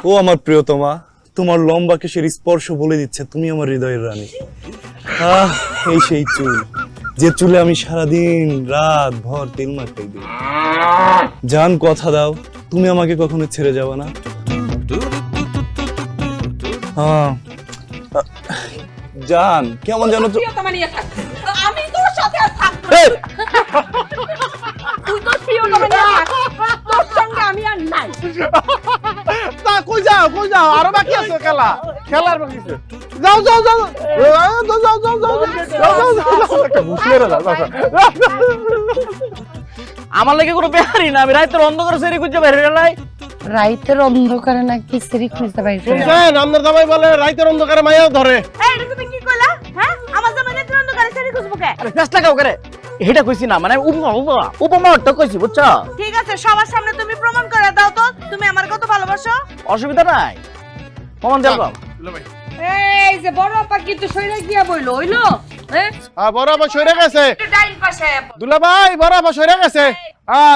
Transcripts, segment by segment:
ও আমার প্রিয়তমা, তোমার লম্বা কেশের স্পর্শ বলে দিচ্ছে তুমি আমার হৃদয়ের রানী। এই সেই চুল, যে চুলে আমি সারাদিন রাত ভর তেল মাখাই দিই। জান, কথা দাও তুমি আমাকে কখনো ছেড়ে যাবে না। জান, কেমন জানো তো আমি তোর সাথে আর থাকবো না। তুই তো প্রিয়তমা নিয়ে থাক, তোর সঙ্গে আমি আর নাই। তা কই যাও আরো বাকি আছে খেলার বাকি আছে। যাও একটা ঘুষলেরা যাও। আমার লাগে কোনো বেহারি না, আমি রাইতের অন্ধকারে সেরি খুঁজে বাইরে নাই। রাইতের অন্ধকারে নাকি সেরি খুঁজতে পাইছে? শুনছেন, আপনার জামাই বলে রাইতের অন্ধকারে মায়া ধরে। এই এটা তুমি কি কইলা? হ্যাঁ, আমার জামাই রাতের অন্ধকারে সেরি খুঁজবো কে? আরে ফেস লাগাও করে, এটা কইছি না, মানে উপমাটা কইছি, বুঝছো? ঠিক আছে, সবার সামনে তুমি প্রমাণ করে দাও তো তুমি আমার কত ভালোবাসো। অসুবিধা নাই, প্রমাণ দেব। এই যে বড় আপা কিন্তু সইরা গিয়া বইলো হইলো, হ্যাঁ বড় আপা সরে গেছে। একটু ডাইন পাশে দুলা ভাই, বড় আপা সরে গেছে।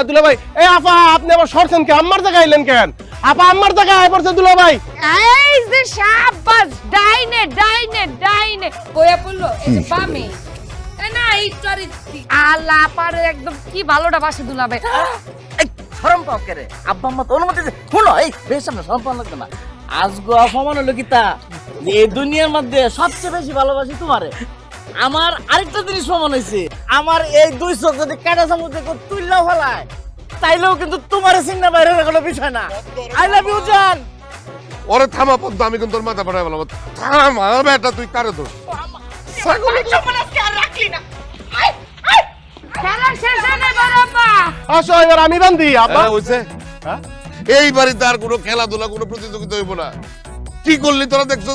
দুলা ভাই, এই আপা আপনি আবার সরছেন কি? আম্মার জায়গায় আইলেন কেন? আপা আম্মার জায়গায় আয় পড়ছে দুলা ভাই। এই যে শাবাশ, ডাইনে কইয়া পড়লো এই যে বামে। না এই চরি আল্লাহ পারে একদম কি ভালোটা বাসে দুলাবে। এই শরম পাও করে, আব্বা আম্মা তো অনুমতি দে। শুনো, এই বেশ সামনে শরম পাওয়া লাগবে না। আজগো অপমান হলো কি তা, যে এই দুনিয়ার মধ্যে সবচেয়ে বেশি ভালোবাসি তোমারে। আমার আরেকটা জিনিস প্রমাণ হয়েছে, আমার এই দুই চোখ যদি কাটা চামচ দেখো তুললেও ফেলায়, তাইলেও কিন্তু তোমার চিন্তা বাইরের কোনো বিষয় না। আই লাভ ইউ জান। ওরে থামা পদ্ম, আমি কিন্তু তোর মাথা ফাটাই বলবো। থামা বেটা, তুই কারে দোষ? খেলা শেষ হলে বড় আপা আসো এবার আমি বান্ধি আপা। হইছে? এই বাড়িতে আর কোনো খেলাধুলা, কোনো প্রতিযোগিতা হইব না। কি করলি তোরা দেখছো?